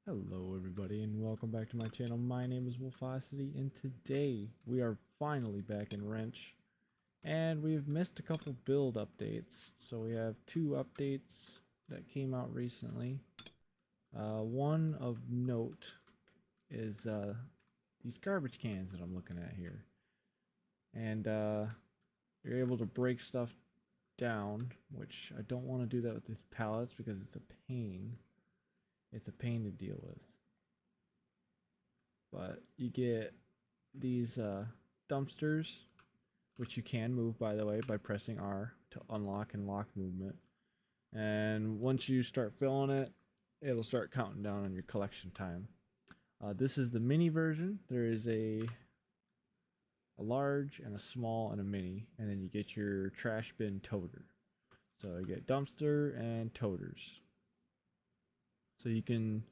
Hello everybody and welcome back to my channel. My name is Wolfosity and today we are finally back in Wrench and we've missed a couple build updates. So we have two updates that came out recently. One of note is these garbage cans that I'm looking at here. And you're able to break stuff down, which I don't want to do that with these pallets because it's a pain. It's a pain to deal with. But you get these dumpsters, which you can move, by the way, by pressing R to unlock and lock movement. And once you start filling it, it'll start counting down on your collection time. This is the mini version. There is a large and a small and a mini, and then you get your trash bin toter. So you get dumpster and toters. So you can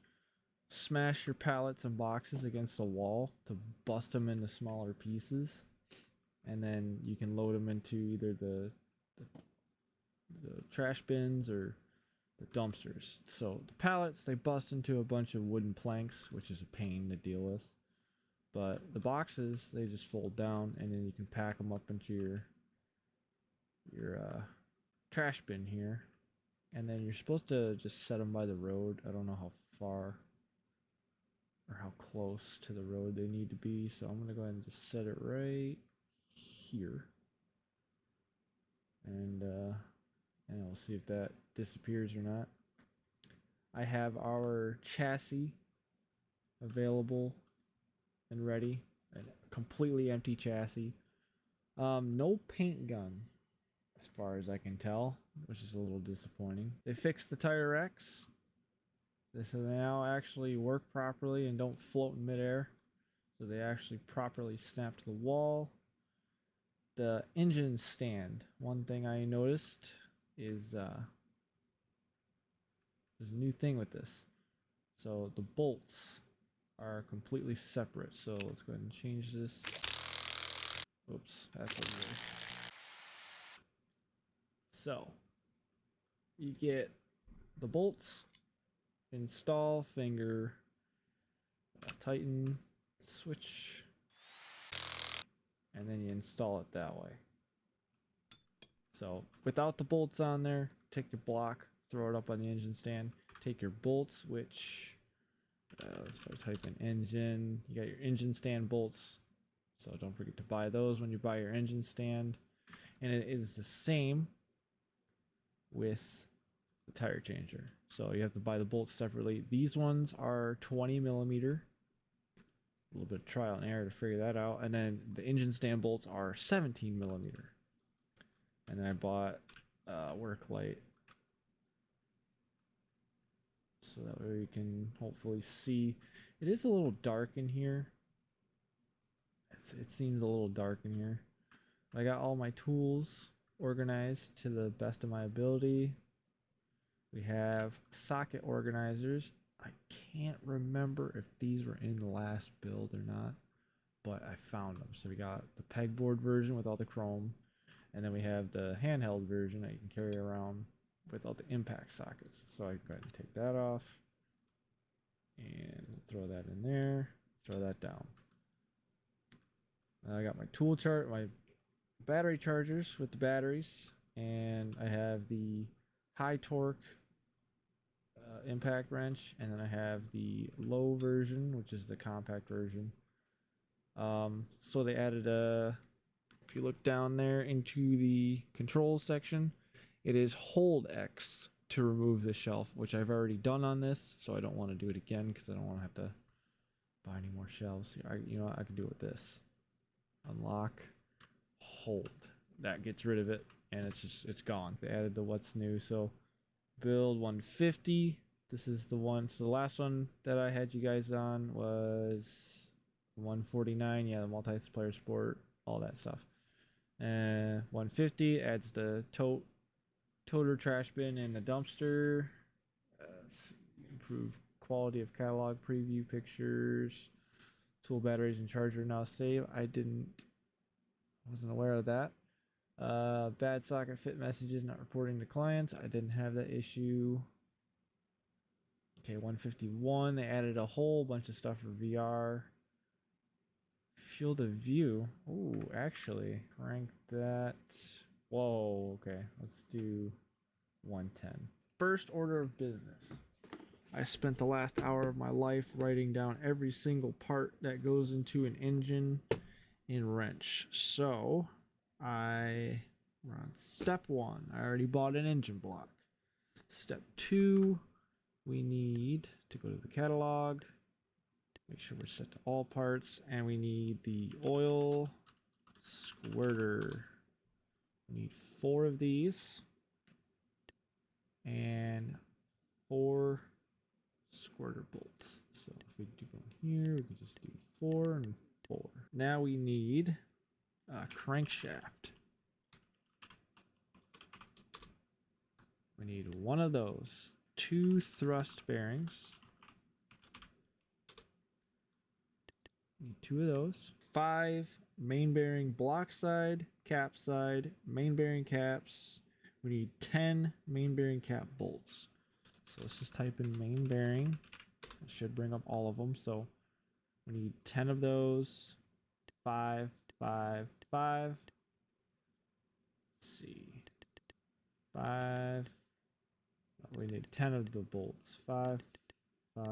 smash your pallets and boxes against a wall to bust them into smaller pieces, and then you can load them into either the trash bins or the dumpsters. So the pallets, they bust into a bunch of wooden planks, which is a pain to deal with, but the boxes, they just fold down and then you can pack them up into your trash bin here, and then you're supposed to just set them by the road. I don't know how far or how close to the road they need to be, so I'm gonna go ahead and just set it right here, and we'll see if that disappears or not. I have our chassis available and ready, a completely empty chassis. No paint gun as far as I can tell, which is a little disappointing. They fixed the tire racks. So they now actually work properly and don't float in midair. So they actually properly snap to the wall. The engine stand. One thing I noticed is there's a new thing with this. So the bolts are completely separate. So let's go ahead and change this. Oops, that's what it is. So you get the bolts, install, finger, tighten, switch, and then you install it that way. So without the bolts on there, take your block, throw it up on the engine stand, take your bolts, which let's type in engine. You got your engine stand bolts, so don't forget to buy those when you buy your engine stand. And it is the same with the tire changer, so you have to buy the bolts separately. These ones are 20 millimeter. A little bit of trial and error to figure that out. And then the engine stand bolts are 17 millimeter. And then I bought work light, so that way we can hopefully see. It is a little dark in here. It seems a little dark in here. I got all my tools organized to the best of my ability. We have socket organizers. I can't remember if these were in the last build or not, but I found them. So we got the pegboard version with all the chrome, and then we have the handheld version that you can carry around with all the impact sockets. So I can go ahead and take that off, and we'll throw that in there, throw that down. I got my tool chart, my battery chargers with the batteries, and I have the high torque impact wrench, and then I have the low version, which is the compact version. So they added if you look down there into the controls section, it is hold X to remove the shelf, which I've already done on this, so I don't want to do it again because I don't want to have to buy any more shelves. You know what, I can do it with this. Unlock, hold. That gets rid of it, and it's gone. They added the what's new. So build 150. This is the one. So the last one that I had you guys on was 149. Yeah, the multiplayer sport, all that stuff. And 150 adds the toter trash bin and the dumpster. Improve quality of catalog preview pictures. Tool batteries and charger now save. I wasn't aware of that. Bad socket fit messages not reporting to clients. I didn't have that issue. Okay, 151. They added a whole bunch of stuff for VR. Field of view. Ooh, actually, rank that. Whoa, okay. Let's do 110. First order of business. I spent the last hour of my life writing down every single part that goes into an engine in wrench. So, we're on step 1. I already bought an engine block. Step 2, we need to go to the catalog, make sure we're set to all parts, and we need the oil squirter. We need 4 of these and 4 squirter bolts. So if we do one here, we can just do 4 and 4. Now we need a crankshaft. We need 1 of those, 2 thrust bearings. Need 2 of those, 5 main bearing block side, cap side, main bearing caps. We need 10 main bearing cap bolts. So let's just type in main bearing. It should bring up all of them. So we need 10 of those, 5, 5, 5. Let's see, 5. We need 10 of the bolts, 5, 5,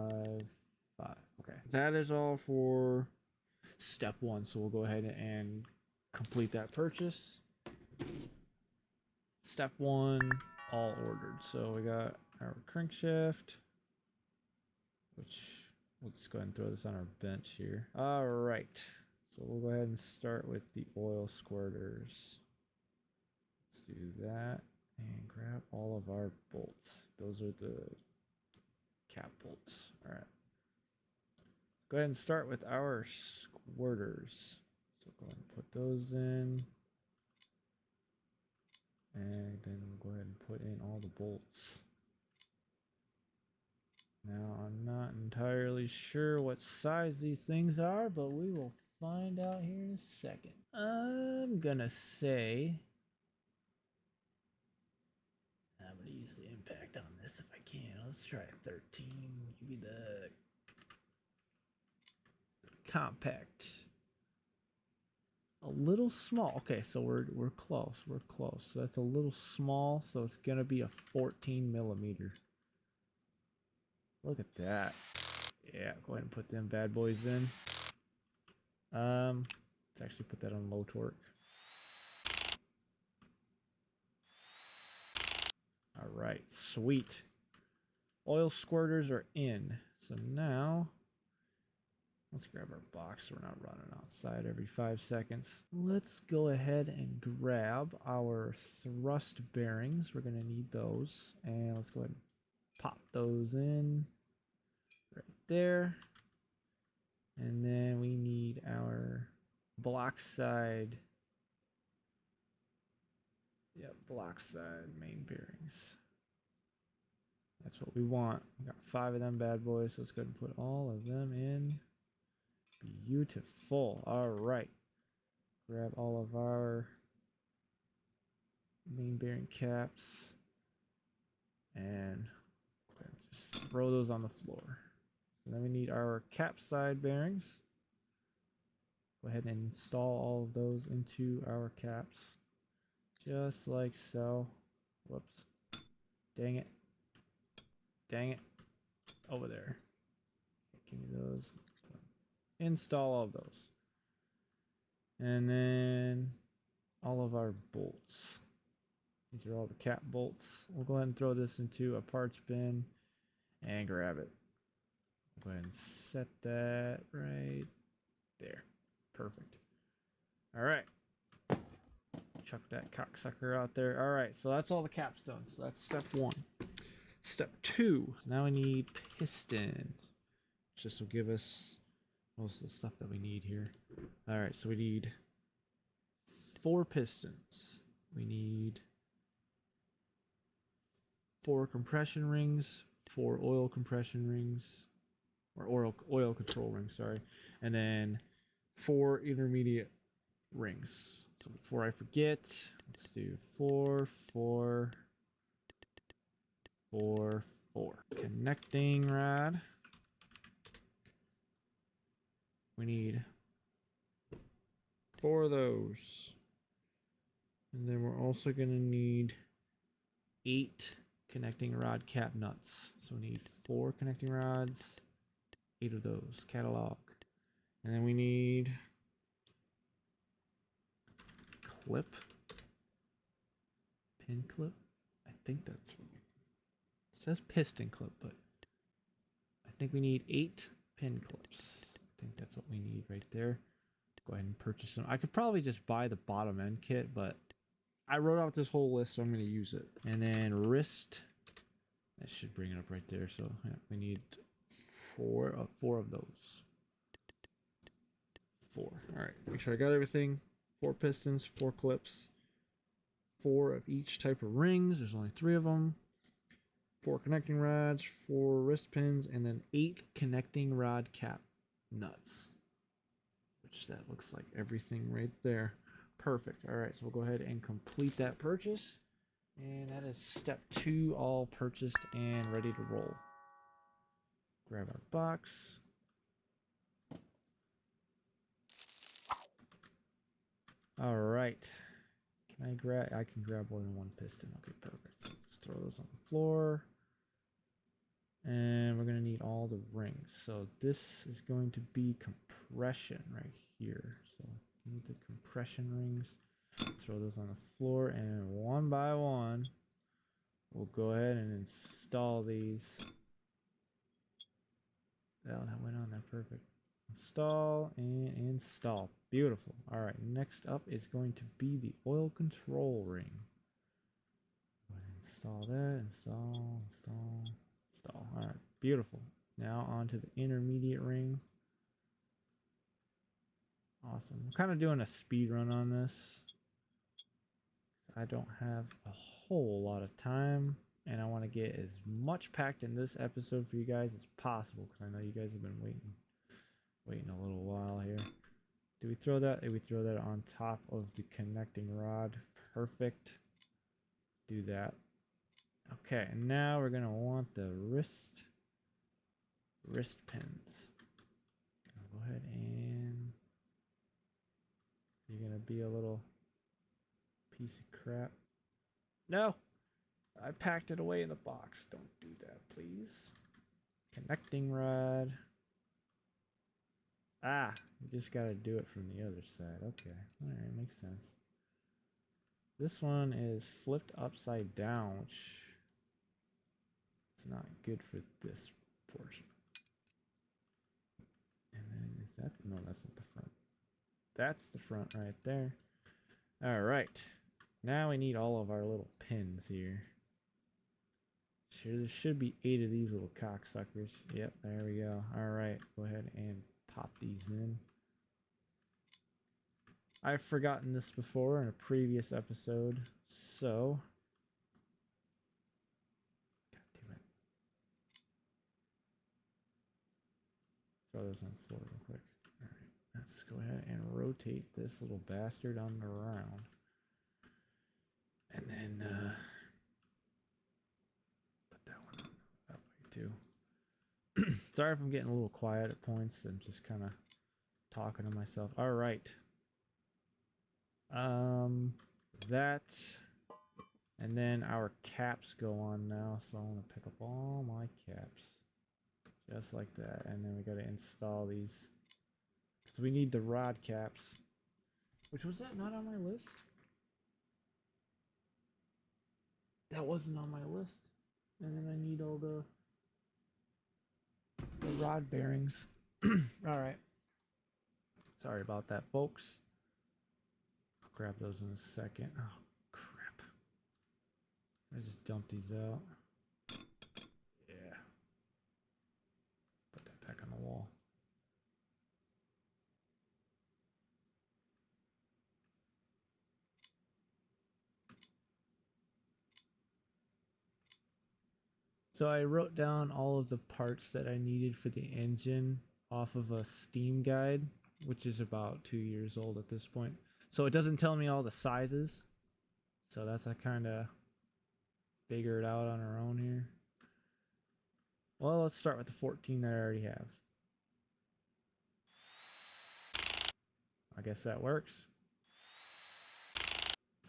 5. Okay, that is all for step 1. So we'll go ahead and complete that purchase. Step 1, all ordered. So we got our crankshaft, which we'll just go ahead and throw this on our bench here. All right, so we'll go ahead and start with the oil squirters. Let's do that and grab all of our bolts. Those are the cap bolts. All right, go ahead and start with our squirters. So go ahead and put those in. And then we'll go ahead and put in all the bolts. Now, I'm not entirely sure what size these things are, but we will find out here in a second. I'm gonna say I'm gonna use the impact on this if I can. Let's try 13. Give me the compact. A little small. Okay, so we're close. We're close. So that's a little small. So it's gonna be a 14 millimeter. Look at that. Yeah, go ahead and put them bad boys in. Let's actually put that on low torque. All right, sweet. Oil squirters are in. So now, let's grab our box so we're not running outside every 5 seconds. Let's go ahead and grab our thrust bearings. We're gonna need those. And let's go ahead and pop those in right there. And then we need our block side. Yep, block side main bearings. That's what we want. We got 5 of them bad boys. So let's go ahead and put all of them in. Beautiful. All right. Grab all of our main bearing caps and go ahead and just throw those on the floor. So then we need our cap side bearings. Go ahead and install all of those into our caps. Just like so. Whoops. Dang it. Dang it. Over there. Give me those. Install all of those. And then all of our bolts. These are all the cap bolts. We'll go ahead and throw this into a parts bin and grab it. Go ahead and set that right there. Perfect. All right. Chuck that cocksucker out there. All right, so that's all the caps done. So that's step 1. Step 2. So now we need pistons. Just will give us most of the stuff that we need here. All right, so we need 4 pistons. We need 4 compression rings, 4 oil compression rings, or oil control rings, sorry, and then 4 intermediate rings. So before I forget, let's do 4, 4, 4, 4. Connecting rod. We need 4 of those. And then we're also going to need 8 connecting rod cap nuts. So we need 4 connecting rods, 8 of those. Catalog. And then we need clip. Pin clip. I think that's what it says piston clip, but I think we need 8 pin clips. I think that's what we need right there. Go ahead and purchase them. I could probably just buy the bottom end kit, but I wrote out this whole list, so I'm going to use it. And then wrist. That should bring it up right there. So yeah, we need 4 of those. 4. All right. Make sure I got everything. 4 pistons, 4 clips, 4 of each type of rings. There's only 3 of them. 4 connecting rods, 4 wrist pins, and then 8 connecting rod cap nuts. Which that looks like everything right there. Perfect. All right, so we'll go ahead and complete that purchase. And that is step 2, all purchased and ready to roll. Grab our box. All right. Can I grab? I can grab more than 1 piston. Okay, perfect. So let's throw those on the floor. And we're going to need all the rings. So this is going to be compression right here. So we need the compression rings. Throw those on the floor, and one by one, we'll go ahead and install these. Oh, that went on there. Perfect. Install and install. Beautiful. All right, next up is going to be the oil control ring. Install that. Install. All right, beautiful. Now onto the intermediate ring. Awesome. I'm kind of doing a speed run on this. I don't have a whole lot of time, and I want to get as much packed in this episode for you guys as possible, because I know you guys have been waiting a little while here. Do we throw that? We throw that on top of the connecting rod. Perfect. Do that. Okay, and now we're gonna want the wrist pins. Go ahead and you're gonna be a little piece of crap. No, I packed it away in the box. Don't do that, please. Connecting rod. Ah, you just gotta do it from the other side. Okay, all right, makes sense. This one is flipped upside down, which is not good for this portion. And then is that? No, that's not the front. That's the front right there. All right. Now we need all of our little pins here. Sure, there should be 8 of these little cocksuckers. Yep, there we go. All right, go ahead and pop these in. I've forgotten this before in a previous episode, so God damn it. Throw those on the floor real quick. All right, let's go ahead and rotate this little bastard on the round. And then put that one on that way too. Sorry if I'm getting a little quiet at points. I'm just kind of talking to myself. All right. That, and then our caps go on now. So I'm gonna pick up all my caps, just like that. And then we gotta install these. So we need the rod caps. Which was that not on my list? That wasn't on my list. And then I need all the rod bearings. All right. Sorry about that, folks. I'll grab those in a second. Oh, crap. I just dumped these out. Yeah. Put that back on the wall. So I wrote down all of the parts that I needed for the engine off of a Steam guide, which is about 2 years old at this point. So it doesn't tell me all the sizes. So that's I kind of figured out on our own here. Well, let's start with the 14 that I already have. I guess that works.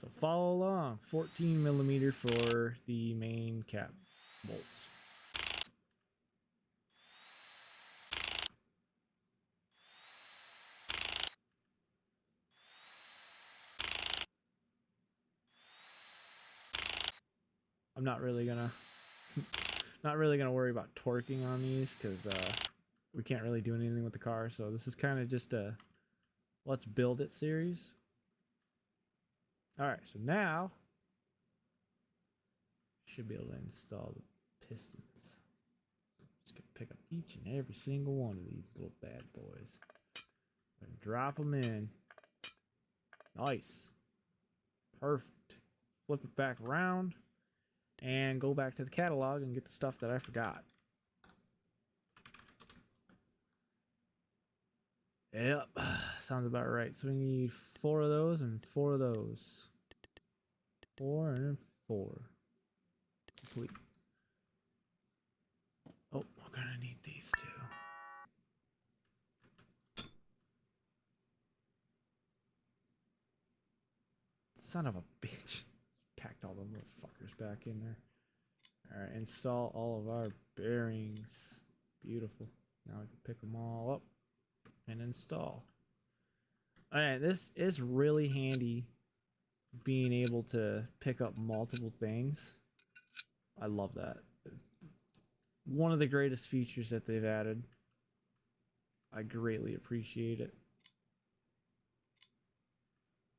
So follow along. 14 millimeter for the main cap bolts. I'm not really gonna worry about torquing on these because we can't really do anything with the car. So this is kind of just a let's build it series. All right, so now should be able to install the pistons. Just gonna pick up each and every single one of these little bad boys and drop them in. Nice, perfect. Flip it back around and go back to the catalog and get the stuff that I forgot. Yep, sounds about right. So we need 4 of those and 4 of those. 4 and 4. Complete. Oh, we're gonna need these too. Son of a bitch. Packed all them little fuckers back in there. Alright, install all of our bearings. Beautiful. Now we can pick them all up and install. Alright, this is really handy being able to pick up multiple things. I love that. One of the greatest features that they've added. I greatly appreciate it.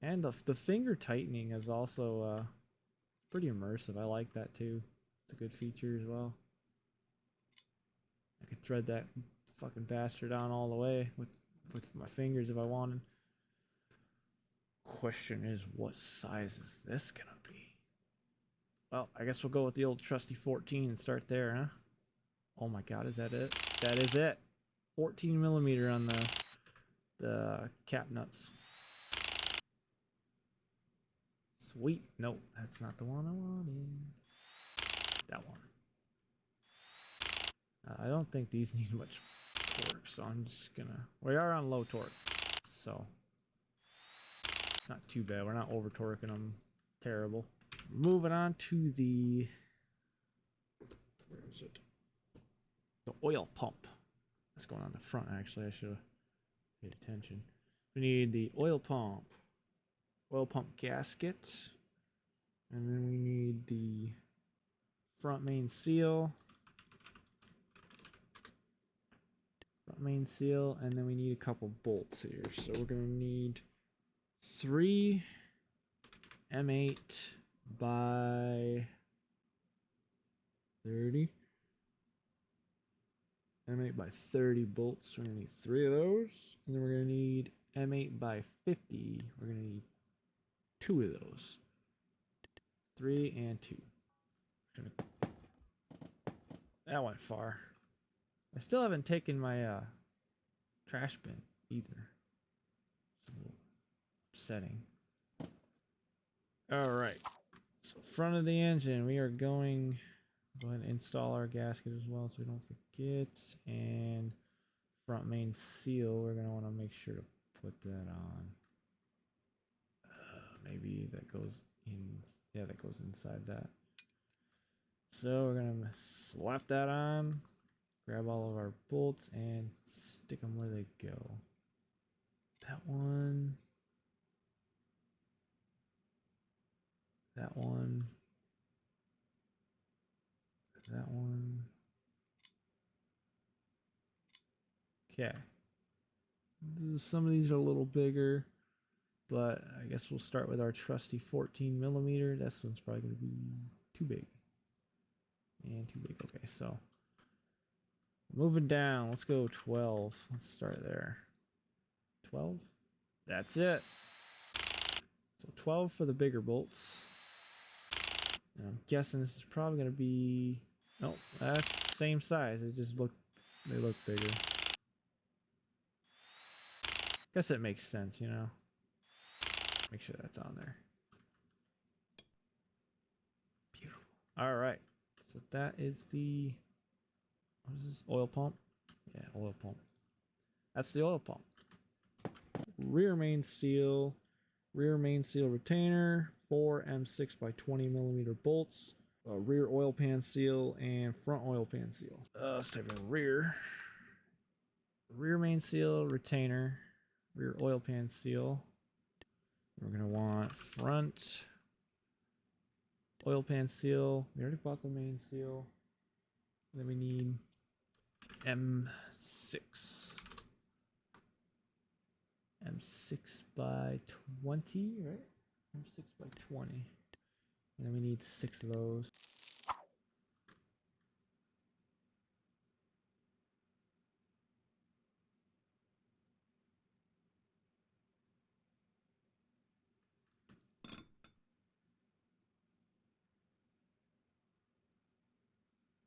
And the finger tightening is also pretty immersive. I like that too. It's a good feature as well. I could thread that fucking bastard on all the way with my fingers if I wanted. Question is, what size is this gonna be? Well, I guess we'll go with the old trusty 14 and start there, huh? Oh my god, is that it? That is it. 14 millimeter on the cap nuts. Sweet. Nope, that's not the one I wanted. That one. I don't think these need much torque, so I'm just gonna... We are on low torque, so... Not too bad. We're not over torquing them terrible. Moving on to the... Where is it? The oil pump. That's going on the front, actually. I should have paid attention. We need the oil pump gasket. And then we need the front main seal. And then we need a couple bolts here. So we're going to need 3 M8 by 30. M8 by 30 bolts. We're going to need 3 of those. And then we're going to need M8 by 50. We're going to need 2 of those. 3 and 2. That went far. I still haven't taken my trash bin either. It's a little upsetting. Alright. So front of the engine, we are going... Go ahead and install our gasket as well so we don't forget. And front main seal, we're going to want to make sure to put that on. Maybe that goes in. Yeah, that goes inside that. So we're going to slap that on. Grab all of our bolts and stick them where they go. That one. That one. That one. Okay. Some of these are a little bigger, but I guess we'll start with our trusty 14 millimeter. This one's probably going to be too big. And too big. Okay, so moving down, let's go 12. Let's start there. 12? That's it. So 12 for the bigger bolts. And I'm guessing this is probably going to be... No, that's the same size. It just they look bigger. Guess it makes sense, you know. Make sure that's on there. Beautiful. All right. So that is the What is this? Oil pump? Yeah, oil pump. That's the oil pump. Rear main seal retainer, 4 M6 by 20 millimeter bolts, rear oil pan seal, and front oil pan seal. Let's type in rear main seal retainer, rear oil pan seal. We're gonna want front oil pan seal. We already bought the main seal. Then we need M6 by 20, right? M6 by 20. And then we need 6 of those.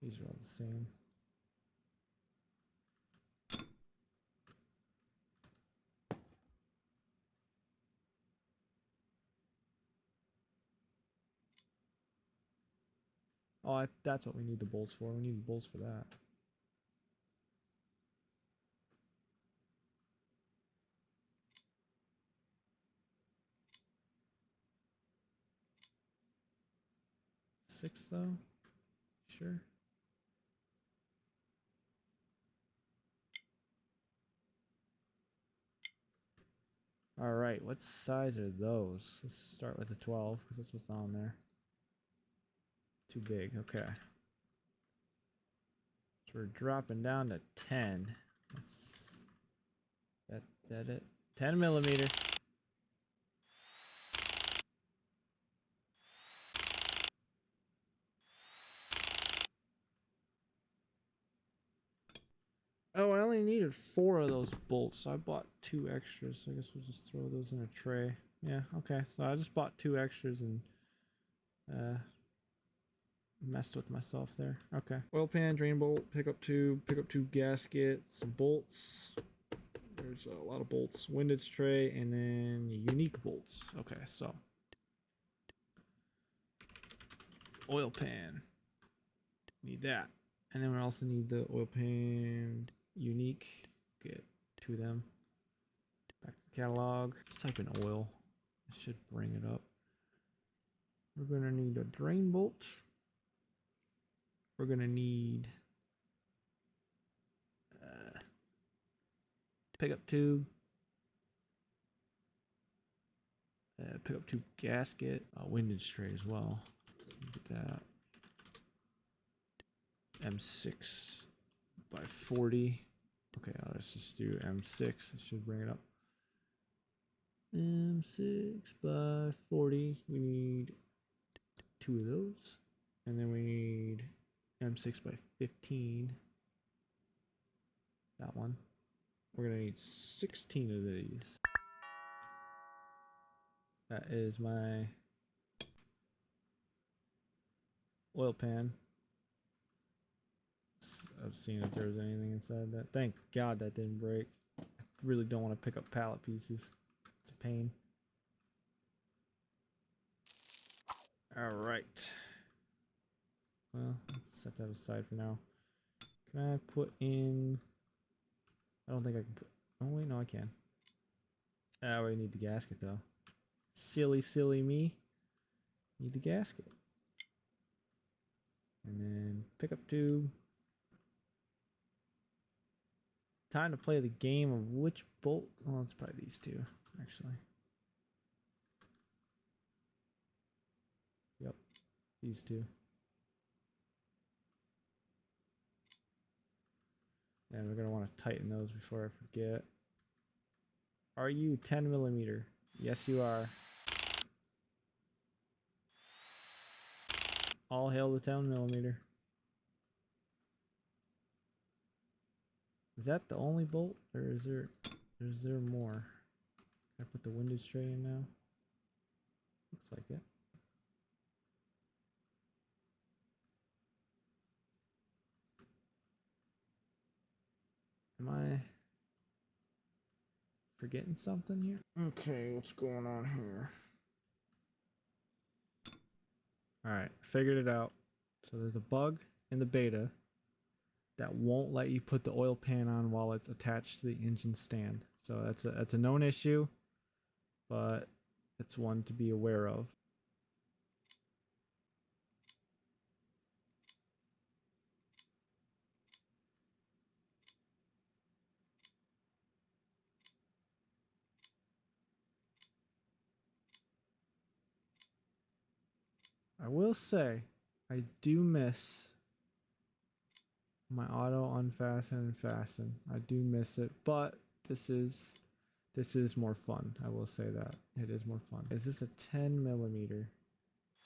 These are all the same. Oh, that's what we need the bolts for. We need the bolts for that. Six though? Sure. All right, what size are those? Let's start with a 12 because that's what's on there. Too big, okay. So we're dropping down to 10. That it? 10 millimeter. Oh, I only needed 4 of those bolts, so I bought 2 extras. So I guess we'll just throw those in a tray. Yeah, okay. So I just bought 2 extras and messed with myself there. Okay. Oil pan, drain bolt, pickup tube gasket, some bolts. There's a lot of bolts. Windage tray, and then unique bolts. Okay, so oil pan. Need that. And then we also need the oil pan unique. Get 2 of them. Back to the catalog. Just type in oil. It should bring it up. We're gonna need a drain bolt. We're gonna need pickup tube. Pickup tube gasket. Windage tray as well. Get that. M6 by 40. Okay, let's just do M6. It should bring it up. M6 by 40. We need 2 of those. And then we need M6 by 15. That one. We're going to need 16 of these. That is my oil pan. I was seeing if there was anything inside that. Thank God that didn't break. I really don't want to pick up pallet pieces. It's a pain. All right. Well, let's set that aside for now. Can I put in... I don't think I can put... Oh, wait, no, I can. Ah, we need the gasket, though. Silly me. Need the gasket. And then pickup tube. Time to play the game of which bolt... Well, it's probably these 2, actually. Yep, these 2. And we're going to want to tighten those before I forget. Are you 10 millimeter? Yes, you are. All hail the 10 millimeter. Is that the only bolt, or is there more? Can I put the windage tray in now? Looks like it. Am I forgetting something here? Okay, what's going on here? Alright, figured it out. So there's a bug in the beta that won't let you put the oil pan on while it's attached to the engine stand. So that's a known issue, but it's one to be aware of. I will say, I do miss my auto unfasten and fasten. I do miss it, but this is more fun. I will say that it is more fun. Is this a 10 millimeter?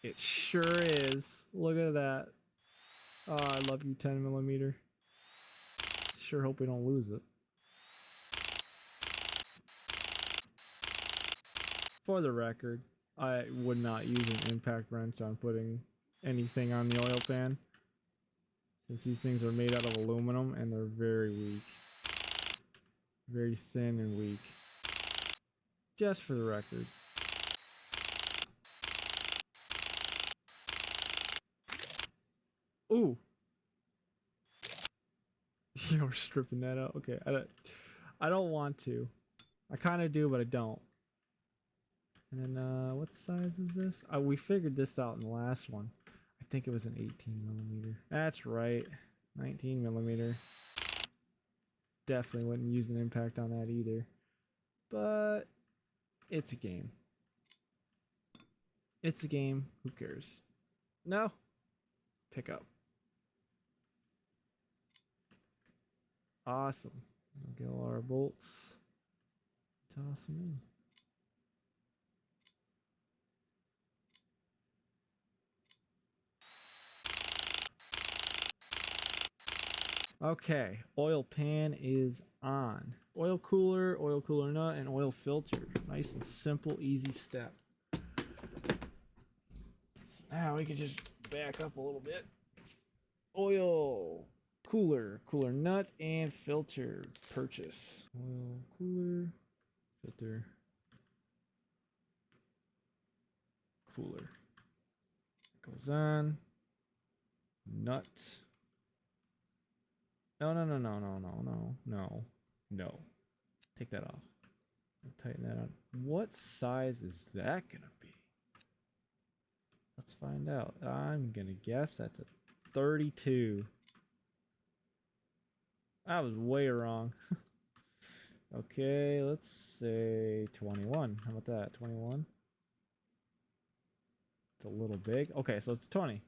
It sure is. Look at that. Oh, I love you, 10 millimeter. Sure hope we don't lose it. For the record, I would not use an impact wrench on putting anything on the oil pan, since these things are made out of aluminum and they're very weak. Very thin and weak. Just for the record. Ooh! You're stripping that out. Okay, I don't want to. I kind of do, but I don't. And then, what size is this? We figured this out in the last one. I think it was an 18 millimeter. That's right. 19 millimeter. Definitely wouldn't use an impact on that either. But it's a game. It's a game. Who cares? No. Pick up. Awesome. We'll get all our bolts. Toss them in. Okay, oil pan is on. Oil cooler nut, and oil filter. Nice and simple, easy step. So now we can just back up a little bit. Oil cooler nut, and filter purchase. Oil cooler, filter, cooler. Goes on. Nut. No. Take that off. Tighten that on. What size is that gonna be? Let's find out. I'm gonna guess that's a 32. I was way wrong. Okay, let's say 21. How about that? 21? It's a little big. Okay, so it's 20.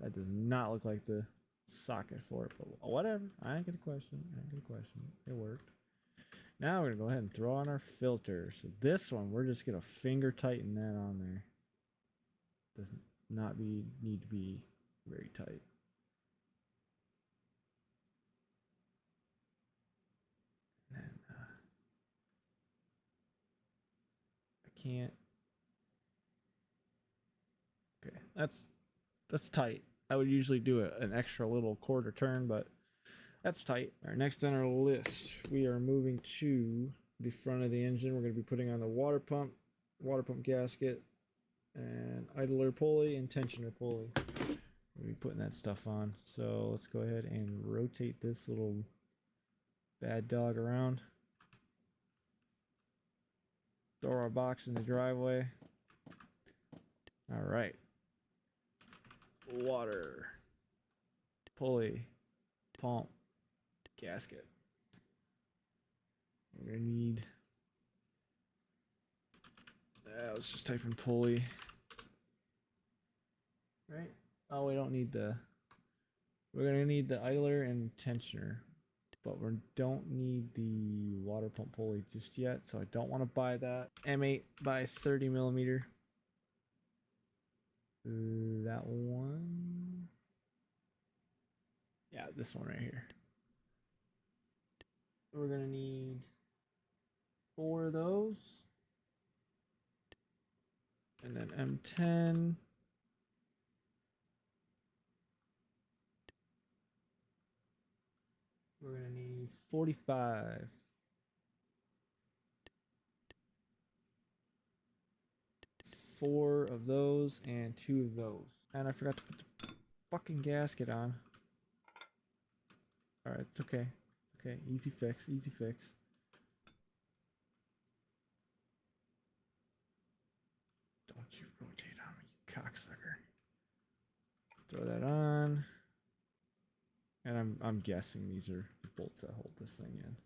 That does not look like the socket for it, but whatever. I ain't gonna question. It worked. Now we're gonna go ahead and throw on our filter. So this one, we're just gonna finger tighten that on there. Does not need to be very tight. And I can't. Okay, that's tight. I would usually do an extra little quarter turn, but that's tight. All right, next on our list, we are moving to the front of the engine. We're going to be putting on the water pump gasket, and idler pulley and tensioner pulley. We're going to be putting that stuff on. So let's go ahead and rotate this little bad dog around. Throw our box in the driveway. All right. Water, pulley, pump, gasket. We're gonna need. Let's just type in pulley. Right? Oh, we don't need the. We're gonna need the idler and tensioner, but we don't need the water pump pulley just yet. So I don't want to buy that. M8 by 30 millimeter. That one. Yeah, this one right here. We're gonna need 4 of those, and then M10. We're gonna need 45. 4 of those and 2 of those. And I forgot to put the fucking gasket on. Alright, it's okay. It's okay. Easy fix, easy fix. Don't you rotate on me, you cocksucker. Throw that on. And I'm guessing these are the bolts that hold this thing in.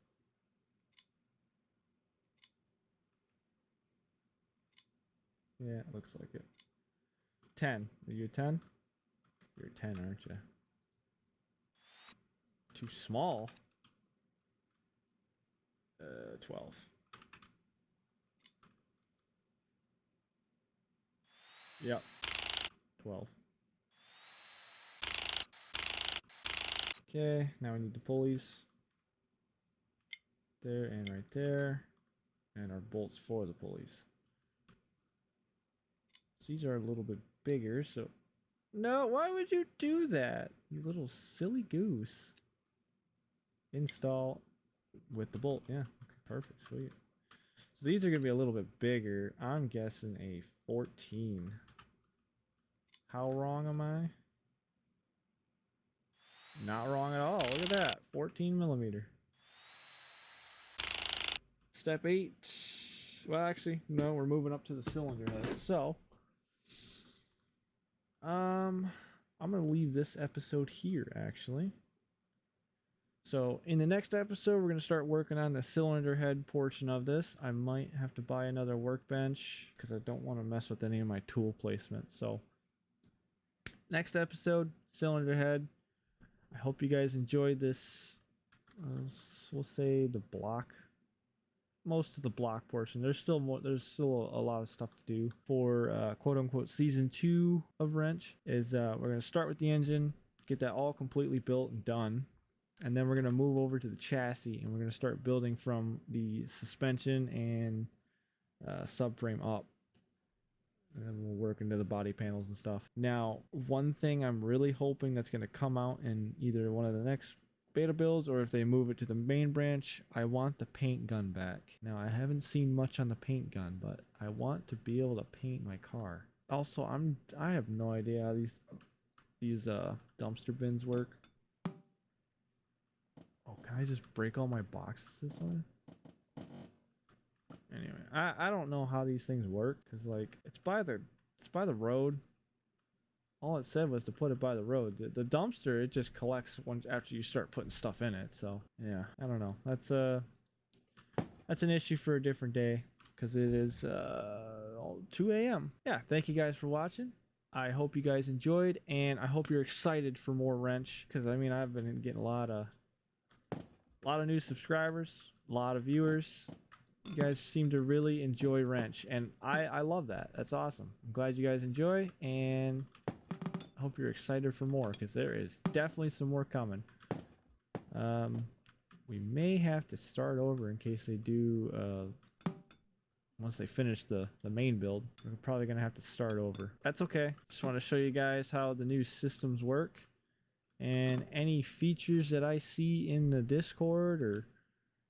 Yeah, it looks like it. 10. Are you a 10? You're a 10, aren't you? Too small. 12. Yep. 12. Okay, now we need the pulleys. There and right there. And our bolts for the pulleys. So these are a little bit bigger, so... No, why would you do that? You little silly goose. Install with the bolt. Yeah, okay, perfect, sweet. So these are going to be a little bit bigger. I'm guessing a 14. How wrong am I? Not wrong at all. Look at that. 14 millimeter. Step 8. Well, actually, no, we're moving up to the cylinder head. So, I'm going to leave this episode here, actually. So, in the next episode, we're going to start working on the cylinder head portion of this. I might have to buy another workbench because I don't want to mess with any of my tool placement. So, next episode, cylinder head. I hope you guys enjoyed this. We'll say the block. Most of the block portion. There's still more. There's still a lot of stuff to do for quote unquote season 2 of Wrench. Is we're gonna start with the engine, get that all completely built and done, and then we're gonna move over to the chassis and we're gonna start building from the suspension and subframe up, and then we'll work into the body panels and stuff. Now, one thing I'm really hoping that's gonna come out in either one of the next beta builds, or if they move it to the main branch, I want the paint gun back. Now, I haven't seen much on the paint gun, but I want to be able to paint my car. Also, I have no idea how these dumpster bins work. Oh, can I just break all my boxes this way? Anyway, I don't know how these things work, because like it's by the road. All it said was to put it by the road. The dumpster, it just collects once after you start putting stuff in it. So yeah, I don't know. That's an issue for a different day, because it is 2 a.m. Yeah, thank you guys for watching. I hope you guys enjoyed, and I hope you're excited for more Wrench, because I mean I've been getting a lot of new subscribers, a lot of viewers. You guys seem to really enjoy Wrench, and I love that. That's awesome. I'm glad you guys enjoy, and hope you're excited for more, because there is definitely some more coming. We may have to start over in case they do once they finish the main build. We're probably gonna have to start over. That's okay. Just want to show you guys how the new systems work, and any features that I see in the Discord or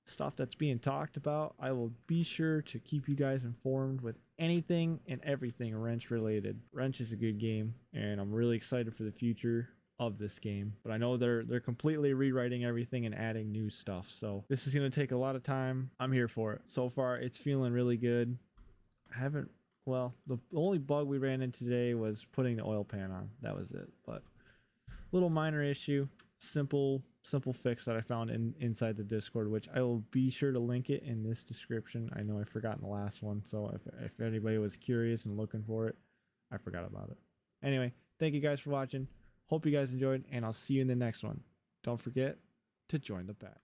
stuff that's being talked about, I will be sure to keep you guys informed with anything and everything Wrench related. Wrench is a good game, and I'm really excited for the future of this game. But I know they're completely rewriting everything and adding new stuff, so this is going to take a lot of time. I'm here for it. So far, it's feeling really good. Well, the only bug we ran into today was putting the oil pan on. That was it. But little minor issue. Simple fix that I found inside the Discord, which I will be sure to link it in this description. I know I forgot in the last one, so if anybody was curious and looking for it, I forgot about it. Anyway, thank you guys for watching. Hope you guys enjoyed, and I'll see you in the next one. Don't forget to join the pack.